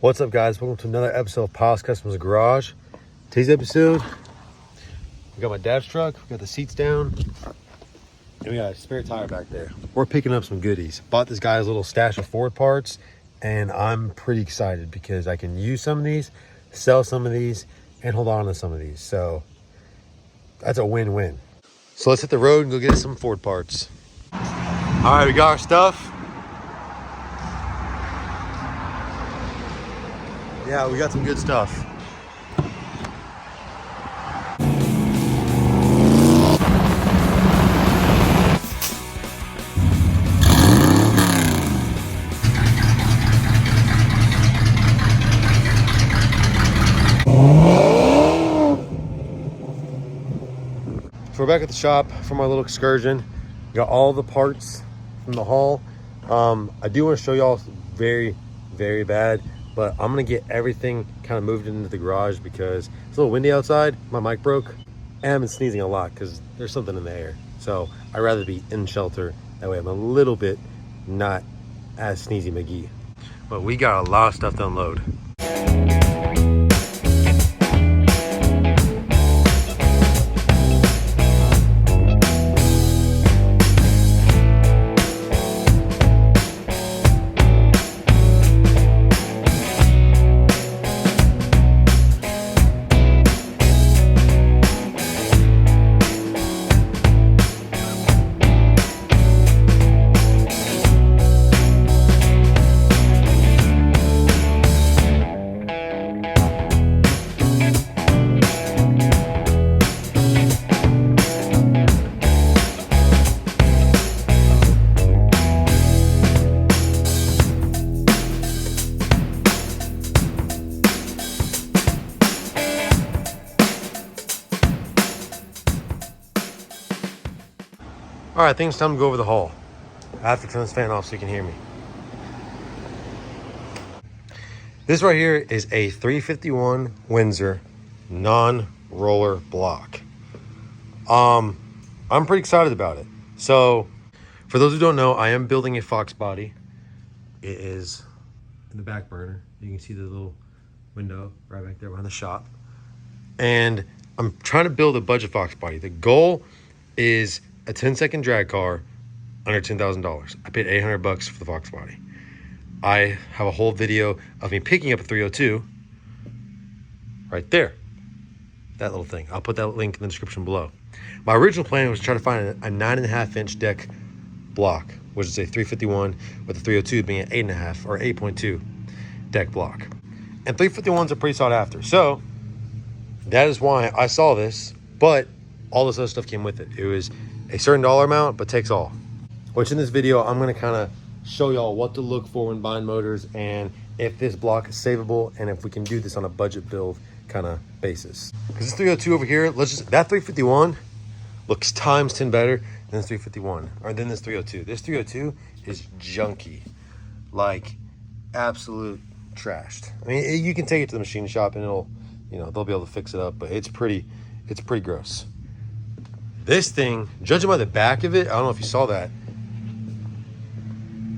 What's up, guys? Welcome to another episode of Piles Customs Garage. Today's episode, we got my dad's truck, we got the seats down, and we got a spare tire back there. We're picking up some goodies. Bought this guy's little stash of Ford parts, and I'm pretty excited because I can use some of these, sell some of these, and hold on to some of these. So that's a win-win. So let's hit the road and go get some Ford parts. All right, we got our stuff. Yeah, we got some good stuff. So we're back at the shop from our little excursion. We got all the parts from the haul. I do want to show y'all very, very bad, but I'm gonna get everything kind of moved into the garage because it's a little windy outside. My mic broke, and I've been sneezing a lot because there's something in the air. So I'd rather be in shelter. That way I'm a little bit not as sneezy McGee. But we got a lot of stuff to unload. All right, I think it's time to go over the haul. I have to turn this fan off so you can hear me. This right here is a 351 Windsor non-roller block. I'm pretty excited about it. So, for those who don't know, I am building a Foxbody. It is in the back burner. You can see the little window right back there behind the shop. And I'm trying to build a budget Foxbody. The goal is a 10-second drag car under $10,000. I paid $800 for the Foxbody. I have a whole video of me picking up a 302 right there. That little thing. I'll put that link in the description below. My original plan was to try to find a 9.5-inch deck block, which is a 351 with the 302 being an 8.5 or 8.2 deck block. And 351s are pretty sought after. So that is why I saw this, but all this other stuff came with it. It was a certain dollar amount, but takes all. Which in this video, I'm gonna kind of show y'all what to look for when buying motors and if this block is savable and if we can do this on a budget build kind of basis. Because this 302 over here, that 351 looks times 10 better than this 351, or than this 302. This 302 is junky, like absolute trashed. I mean, you can take it to the machine shop and it'll, they'll be able to fix it up, but it's pretty gross. This thing, judging by the back of it, I don't know if you saw that.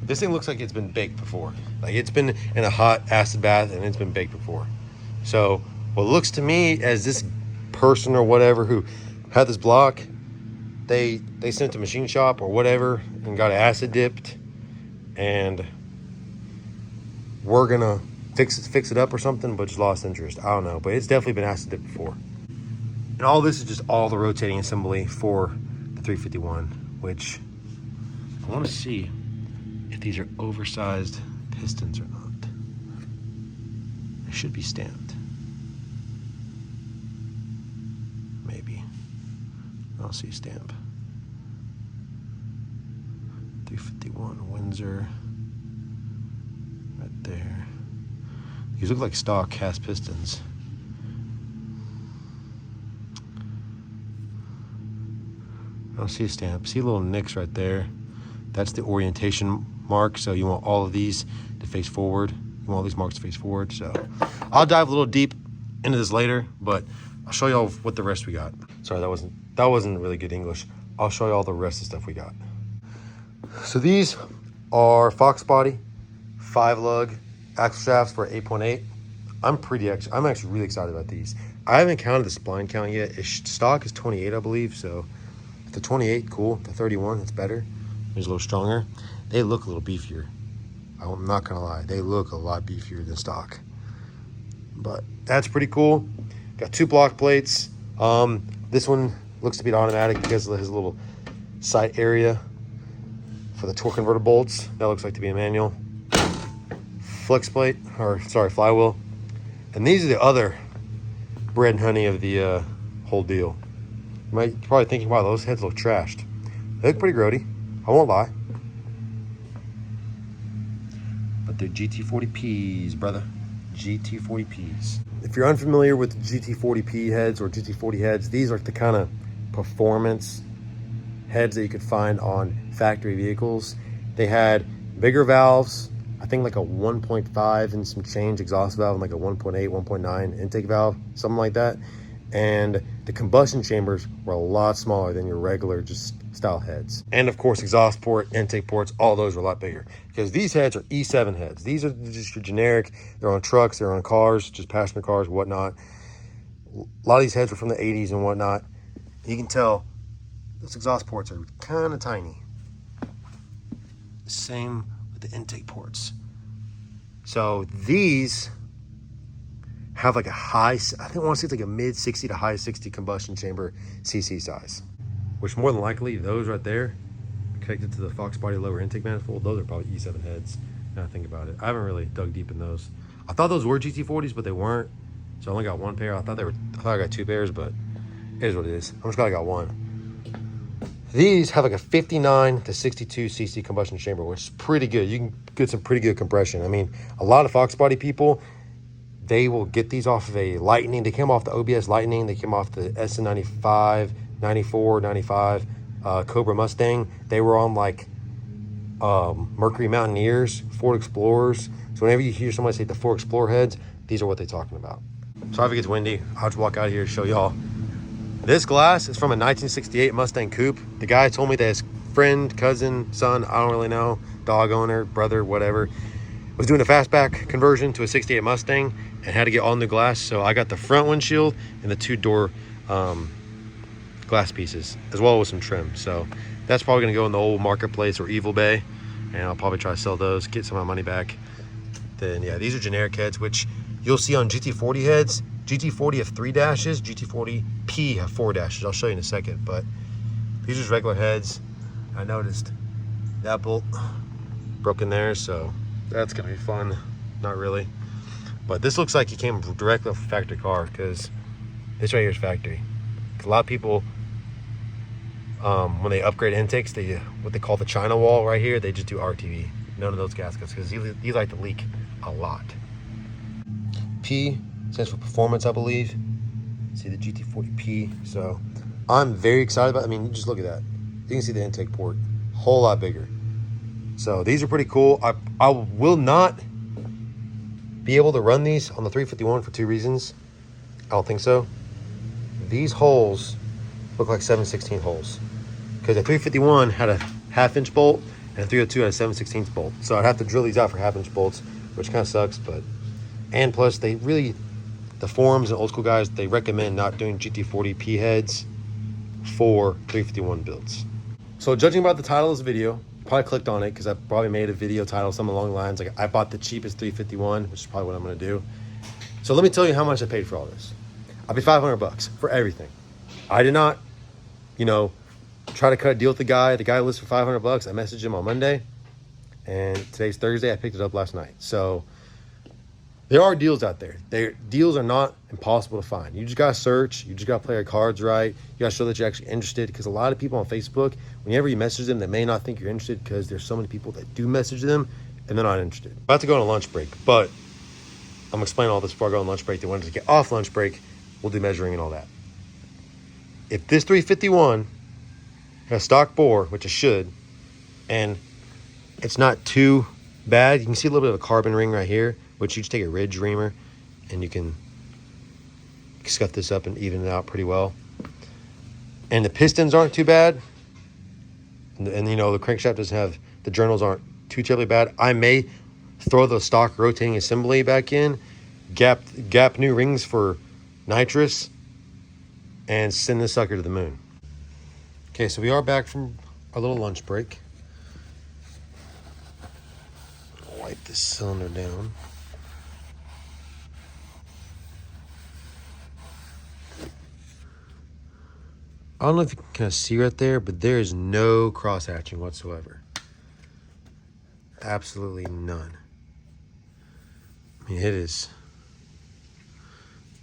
This thing looks like it's been baked before. Like it's been in a hot acid bath and it's been baked before. So what looks to me as this person or whatever who had this block, they sent it to machine shop or whatever and got it acid dipped, and we're gonna fix it up or something, but just lost interest. I don't know, but it's definitely been acid dipped before. And all this is just all the rotating assembly for the 351, which I want to see if these are oversized pistons or not. They should be stamped. Maybe. I don't see a stamp. 351 Windsor. Right there. These look like stock cast pistons. I don't see a stamp. See a little nicks right there. That's the orientation mark. So you want all of these to face forward. You want all these marks to face forward. So I'll dive a little deep into this later, but I'll show y'all what the rest we got. Sorry, that wasn't really good English. I'll show you all the rest of the stuff we got. So these are Foxbody 5-lug axle shafts for 8.8. I'm actually really excited about these. I haven't counted the spline count yet. Stock is 28, I believe. So if the 28, cool. The 31, that's better. It's a little stronger. They look a little beefier. I'm not gonna lie, they look a lot beefier than stock. But that's pretty cool. Got 2 block plates. This one looks to be an automatic because of his little sight area for the torque converter bolts. That looks like to be a manual. Flex plate, or sorry, flywheel. And these are the other bread and honey of the whole deal. You're probably thinking, wow, those heads look trashed. They look pretty grody, I won't lie. But they're GT40Ps, brother. GT40Ps. If you're unfamiliar with GT40P heads or GT40 heads, these are the kind of performance heads that you could find on factory vehicles. They had bigger valves, I think like a 1.5 and some change exhaust valve, and like a 1.8, 1.9 intake valve, something like that. And the combustion chambers were a lot smaller than your regular just style heads. And of course, exhaust port, intake ports, all those were a lot bigger, because these heads are E7 heads. These are just your generic, they're on trucks, they're on cars, just passenger cars, whatnot. A lot of these heads were from the 80s and whatnot. You can tell those exhaust ports are kind of tiny. Same with the intake ports. So these have like a high, I think I want to say it's like a mid 60 to high 60 combustion chamber CC size, which more than likely those right there connected to the Foxbody lower intake manifold, those are probably E7 heads. Now I think about it, I haven't really dug deep in those. I thought those were GT40s, but they weren't. So I only got 1 pair. I thought I got 2 pairs, but it is what it is. I'm just glad I got 1. These have like a 59 to 62 cc combustion chamber, which is pretty good. You can get some pretty good compression. I mean, a lot of Foxbody people, they will get these off of a Lightning. They came off the OBS Lightning. They came off the SN95, 94, 95 Cobra Mustang. They were on like Mercury Mountaineers, Ford Explorers. So whenever you hear somebody say the Ford Explorer heads, these are what they're talking about. Sorry if it gets windy. I'll just walk out of here to show y'all. This glass is from a 1968 Mustang Coupe. The guy told me that his friend, cousin, son, I don't really know, dog owner, brother, whatever, was doing a fastback conversion to a 68 Mustang and had to get all new glass. So I got the front windshield and the 2-door glass pieces, as well as some trim. So that's probably gonna go in the old Marketplace or Evil Bay, and I'll probably try to sell those, get some of my money back. Then yeah, these are generic heads, which you'll see on GT40 heads. GT40 have 3 dashes, GT40P have 4 dashes. I'll show you in a second, but these are just regular heads. I noticed that bolt broke in there, so that's gonna be fun. Not really, but this looks like it came directly off a factory car, because this right here is factory. A lot of people, when they upgrade intakes, they what they call the China wall right here, they just do RTV. None of those gaskets, because these like to leak a lot. P stands for performance, I believe. See the GT40P. So I'm very excited about it. I mean, just look at that. You can see the intake port, whole lot bigger. So these are pretty cool. I will not be able to run these on the 351 for 2 reasons. I don't think so. These holes look like 7/16 holes, because the 351 had a 1/2-inch bolt and the 302 had a 7/16 bolt. So I'd have to drill these out for 1/2-inch bolts, which kind of sucks. But and plus they really, the forums and old school guys, they recommend not doing GT40P heads for 351 builds. So judging by the title of this video, probably clicked on it because I probably made a video title something along the lines like I bought the cheapest 351, which is probably what I'm going to do. So let me tell you how much I paid for all this. I paid $500 for everything. I did not, try to cut a deal with the guy. The guy listed for $500. I messaged him on Monday, and today's Thursday. I picked it up last night. So there are deals out there. Deals are not impossible to find. You just got to search. You just got to play your cards right. You got to show that you're actually interested, because a lot of people on Facebook, whenever you message them, they may not think you're interested, because there's so many people that do message them and they're not interested. About to go on a lunch break, but I'm explaining all this before I go on lunch break. They wanted to get off lunch break. We'll do measuring and all that. If this 351 has stock bore, which it should, and it's not too bad, you can see a little bit of a carbon ring right here, which you just take a ridge reamer and you can scuff this up and even it out pretty well. And the pistons aren't too bad. And the crankshaft doesn't have, the journals aren't too terribly bad. I may throw the stock rotating assembly back in, gap new rings for nitrous, and send this sucker to the moon. Okay, so we are back from our little lunch break. Wipe this cylinder down. I don't know if you can kind of see right there, but there is no cross hatching whatsoever. Absolutely none. I mean, it is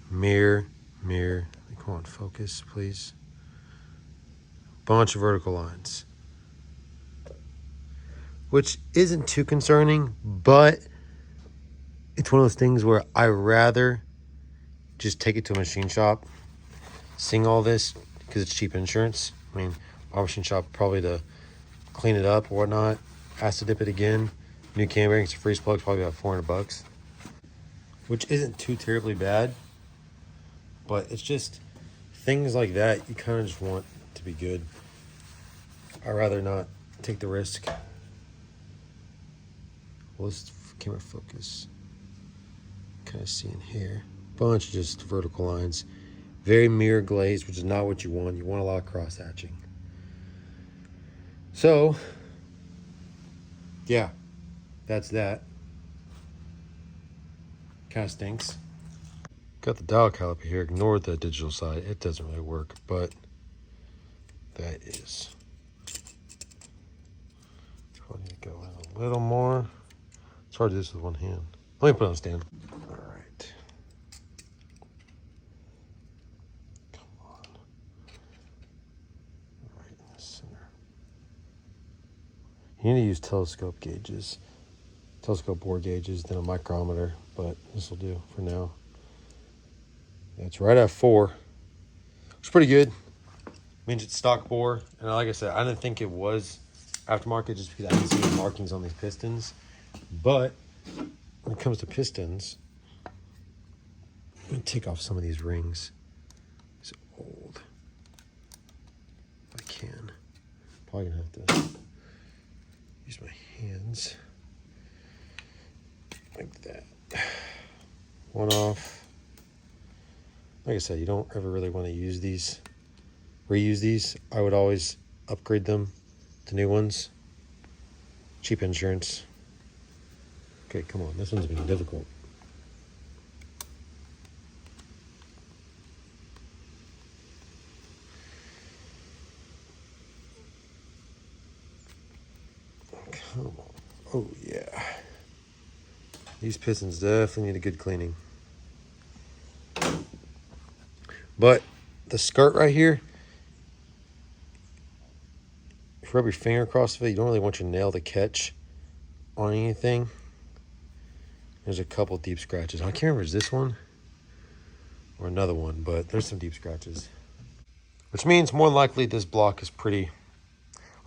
mirror. Come on, focus, please. Bunch of vertical lines, which isn't too concerning, but it's one of those things where I rather just take it to a machine shop, sing all this, because it's cheap insurance. I mean, our machine shop probably to clean it up or whatnot, has to dip it again. New cam bearings, freeze plugs, probably about $400, which isn't too terribly bad, but it's just things like that you kind of just want to be good. I'd rather not take the risk. Well, let's camera focus. Kind of seeing here. Bunch of just vertical lines. Very mirror glazed, which is not what you want. You want a lot of cross hatching. So, yeah, that's that. Kind of stinks. Got the dial caliper here. Ignore the digital side. It doesn't really work, but that is. Probably need to go in a little more. It's hard to do this with one hand. Let me put it on stand. All right. Come on. Right in the center. You need to use telescope gauges. Telescope bore gauges, then a micrometer, but this will do for now. It's right at 4. It's pretty good. Means it's stock bore. And like I said, I didn't think it was aftermarket just because I didn't see the markings on these pistons. But when it comes to pistons, I'm going to take off some of these rings. It's old. If I can. Probably going to have to use my hands. Like that. One off. Like I said, you don't ever really want to use these, reuse these. I would always upgrade them to new ones. Cheap insurance. Okay, come on. This one's been difficult. Come on. Oh, yeah. These pistons definitely need a good cleaning. But the skirt right here, if you rub your finger across of it, you don't really want your nail to catch on anything. There's a couple deep scratches. I can't remember, is this one or another one, but there's some deep scratches. Which means more than likely this block is pretty,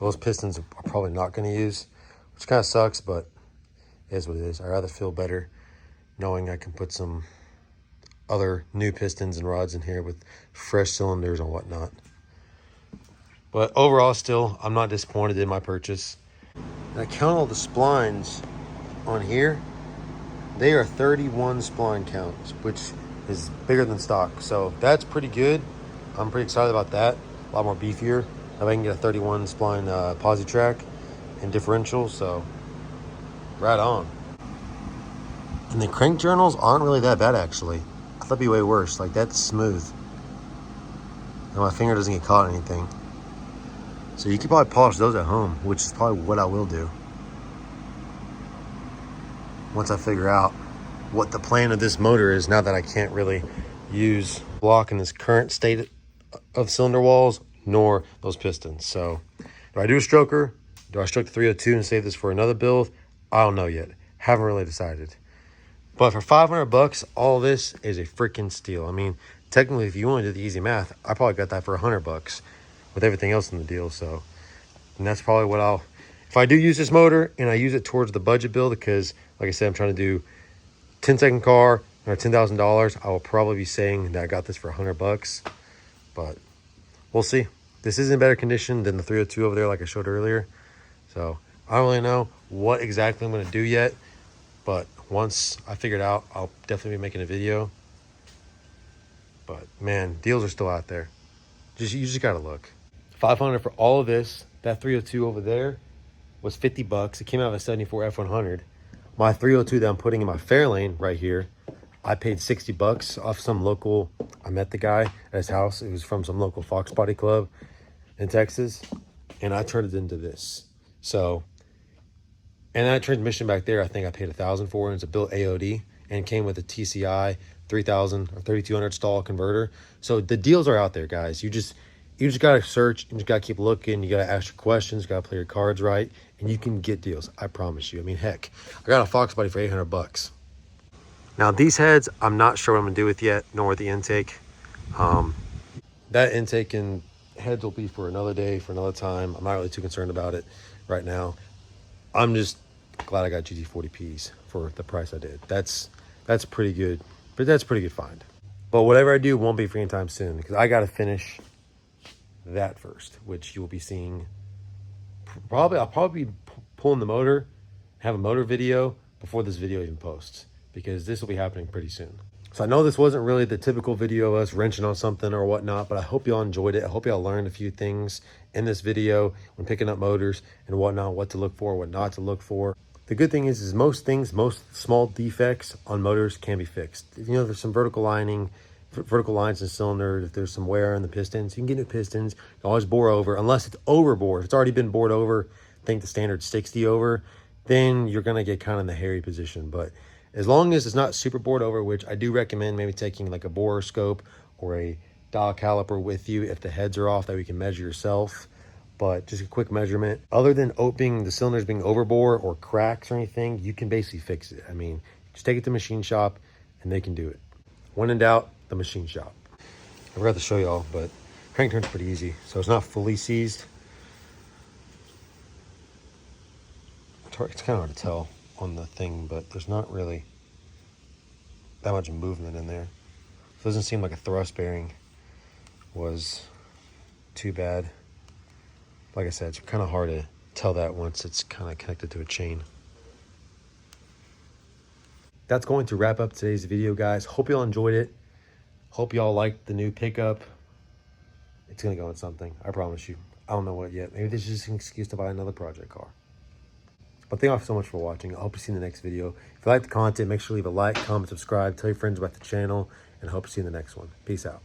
well, those pistons are probably not going to use, which kind of sucks, but it is what it is. I'd rather feel better knowing I can put some other new pistons and rods in here with fresh cylinders and whatnot. But overall, still, I'm not disappointed in my purchase. And I count all the splines on here. They are 31 spline counts, which is bigger than stock. So that's pretty good. I'm pretty excited about that. A lot more beefier. If I can get a 31 spline posi track and differential, so right on. And the crank journals aren't really that bad, actually. I thought it'd be way worse. Like, that's smooth. And my finger doesn't get caught in anything. So you could probably polish those at home, which is probably what I will do. Once I figure out what the plan of this motor is, now that I can't really use block in this current state of cylinder walls, nor those pistons. So do I do a stroker? Do I stroke the 302 and save this for another build? I don't know yet. Haven't really decided. But for $500, all this is a freaking steal. I mean, technically, if you want to do the easy math, I probably got that for $100 with everything else in the deal. So, and that's probably what I'll, if I do use this motor and I use it towards the budget build, because like I said, I'm trying to do 10-second car or $10,000, I will probably be saying that I got this for $100. But we'll see. This is in better condition than the 302 over there, like I showed earlier. So I don't really know what exactly I'm going to do yet. But once I figure it out, I'll definitely be making a video. But man, deals are still out there. You just gotta look. 500 for all of this. That 302 over there was 50 bucks. It came out of a 74 F100. My 302 that I'm putting in my Fairlane right here, I paid 60 bucks off some local. I met the guy at his house. It was from some local Foxbody club in Texas, and I turned it into this. So, and that transmission back there, I think I paid $1,000 for it. It's a built AOD and came with a TCI 3000 or 3200 stall converter. So the deals are out there, guys. You just gotta search and you gotta keep looking. You gotta ask your questions. You gotta play your cards right, and you can get deals. I promise you. I mean, heck, I got a Foxbody for 800 bucks. Now these heads, I'm not sure what I'm gonna do with yet, nor the intake. That intake and heads will be for another day, for another time. I'm not really too concerned about it right now. I'm just glad I got GT40Ps for the price I did. That's pretty good, but that's pretty good find. But whatever I do won't be free anytime soon because I got to finish that first, which you will be seeing. I'll probably be pulling the motor, have a motor video before this video even posts because this will be happening pretty soon. So I know this wasn't really the typical video of us wrenching on something or whatnot, but I hope y'all enjoyed it. I hope y'all learned a few things in this video when picking up motors and whatnot, what to look for, what not to look for. The good thing is most small defects on motors can be fixed. You know, there's some vertical lines in the cylinder. If there's some wear in the pistons, you can get new pistons. You can always bore over, unless it's overbored. If it's already been bored over, I think the standard 60 over, then you're gonna get kind of in the hairy position. But as long as it's not super bored over, which I do recommend maybe taking like a borer scope or a dial caliper with you if the heads are off, that we can measure yourself. But just a quick measurement. Other than the cylinders being overbore or cracks or anything, you can basically fix it. I mean, just take it to the machine shop and they can do it. When in doubt, the machine shop. I forgot to show y'all, but crank turn's pretty easy. So it's not fully seized. It's kind of hard to tell on the thing, but there's not really that much movement in there. So it doesn't seem like a thrust bearing was too bad. Like I said, it's kind of hard to tell that once it's kind of connected to a chain. That's going to wrap up today's video, guys. Hope y'all enjoyed it. Hope y'all liked the new pickup. It's going to go in something, I promise you. I don't know what yet. Maybe this is just an excuse to buy another project car. But thank you so much for watching. I hope you see you in the next video. If you like the content, make sure to leave a like, comment, subscribe, tell your friends about the channel, and I hope to see you in the next one. Peace out.